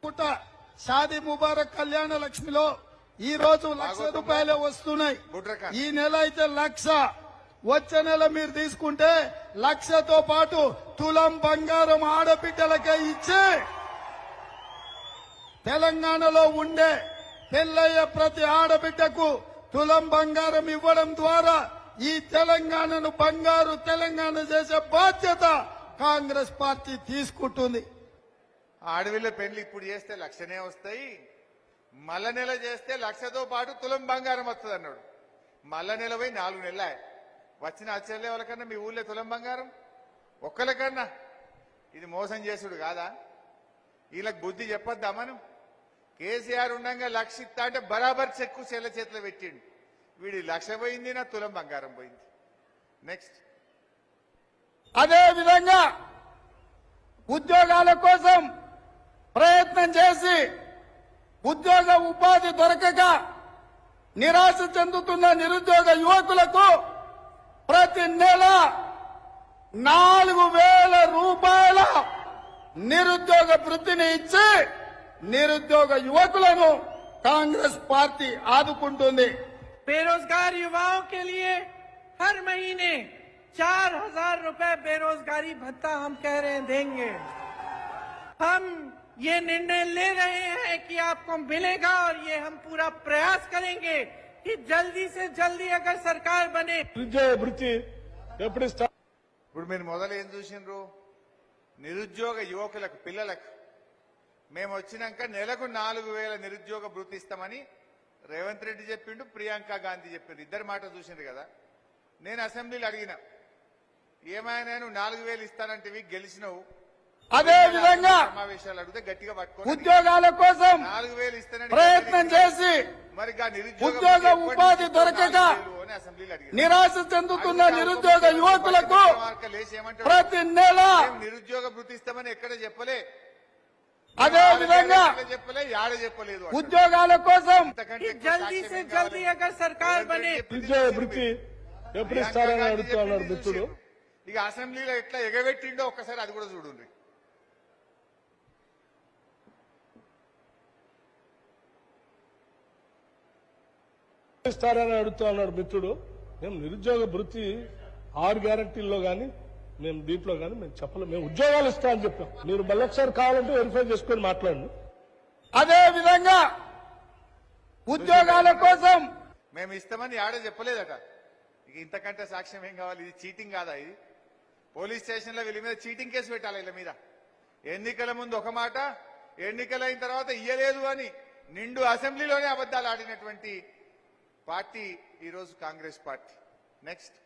పుట్ట షాదీ ముబారక్ కళ్యాణ లక్ష్మిలో ఈ రోజు ₹1,00,000 వస్తున్నాయి. ఈ నెల అయితే 1,00,000, వచ్చే నెల మీరు తీసుకుంటే 1,00,000తో పాటు తులం బంగారం ఆడబిడ్డలకే ఇచ్చి తెలంగాణలో ఉండే పెళ్లయ్యే ప్రతి ఆడబిడ్డకు తులం బంగారం ఇవ్వడం ద్వారా ఈ తెలంగాణను బంగారు తెలంగాణ చేసే బాధ్యత కాంగ్రెస్ పార్టీ తీసుకుంటుంది. ఆడవిళ్ళ పెళ్లి ఇప్పుడు చేస్తే 1,00,000నే వస్తాయి, మల్ల నెల చేస్తే 1,00,000తో పాటు తులం బంగారం వస్తుంది అన్నాడు. మల్ల నెల పోయి 4 నెలల వచ్చిన ఆశ్చర్య వాళ్ళకన్నా మీ ఊళ్ళో తులం బంగారం ఒక్కరికన్నా. ఇది మోసం చేసుడు కాదా? వీళ్ళకి బుద్ధి చెప్పొద్దా మనం? కేసీఆర్ ఉండగా 1,00,000 ఇస్తా అంటే బరాబర్ చెక్కు చెల్ల చేతిలో పెట్టిండు. వీడి 1,00,000 పోయింది, నా తులం బంగారం పోయింది. నెక్స్ట్ అదే విధంగా ఉద్యోగాల కోసం ప్రయత్నం చేసి ఉద్యోగ ఉపాధి దొరకక నిరాశ చెందుతున్న నిరుద్యోగ యువకులకు ప్రతి నెల ₹4,000 నిరుద్యోగ వృత్తిని ఇచ్చి నిరుద్యోగ యువకులను కాంగ్రెస్ పార్టీ ఆదుకుంటుంది. बेरोजगार युवाओं के लिए हर महीने ₹4,000 बेरोजगारी भत्ता हम कह रहे हैं देंगे। हम ये निर्णय ले रहे हैं कि आपको मिलेगा और ये हम पूरा प्रयास करेंगे कि जल्दी से जल्दी अगर सरकार बने ఇప్పుడు మీరు మొదలు ఏం చూసినారు? నిరుద్యోగ యువకులకు పిల్లలకు మేము వచ్చినాక నెలకు 4,000 నిరుద్యోగ భృతి ఇస్తామని రేవంత్ రెడ్డి చెప్పిండు, ప్రియాంక గాంధీ చెప్పిండు. ఇద్దరు మాట చూసిండు కదా. నేను అసెంబ్లీలో అడిగిన, ఏమైనా నువ్వు 4,000 ఇస్తానంటే గెలిచినవు, అదే విధంగా సమావేశాలు అడిగితే గట్టిగా పట్టుకో ఉద్యోగాల కోసం 4,000 ఇస్తానని ప్రయత్నం చేసి మరి ఉద్యోగ ఉపాధి దొరకక అసెంబ్లీలో అడిగిన నిరాశ చెందుతున్న నిరుద్యోగ యువకులకు ప్రతి నెల నిరుద్యోగ భృతి ఇస్తామని ఎక్కడ చెప్పలే. అదే విధంగా చెప్పలే, యాడ చెప్పలేదు. ఉద్యోగాల కోసం जल्दी से जल्दी अगर सरकार बने ఎప్పుడు ఇస్తారని అడుగుతున్నాడు మిత్రుడు. ఇక అసెంబ్లీలో ఎట్లా ఎగబెట్టిండో ఒక్కసారి అది కూడా చూడండి. ఇస్తారని అడుగుతున్నాడు మిత్రుడు. మేము నిరుద్యోగ భృతి 6 గ్యారంటీల్లో గానీ మేము దీంట్లో గానీ మేము చెప్పలేము. మేము ఉద్యోగాలు ఇస్తామని చెప్పాం. మీరు మళ్ళీ ఒకసారి కావాలంటే వెరిఫై చేసుకొని మాట్లాడండి. అదే విధంగా ఉద్యోగాల కోసం మేము ఇస్తామని ఆడ చెప్పలేదట. ఇక ఇంతకంటే సాక్ష్యం ఏం కావాలి? ఇది చీటింగ్ కాదా? ఇది పోలీస్ స్టేషన్ లో వీళ్ళ మీద చీటింగ్ కేసు పెట్టాలి. వీళ్ళ మీద ఎన్నికల ముందు ఒక మాట, ఎన్నికలైన తర్వాత ఇయ్యలేదు అని నిండు అసెంబ్లీలోనే అబద్దాలు ఆడినటువంటి పార్టీ ఈరోజు కాంగ్రెస్ పార్టీ. నెక్స్ట్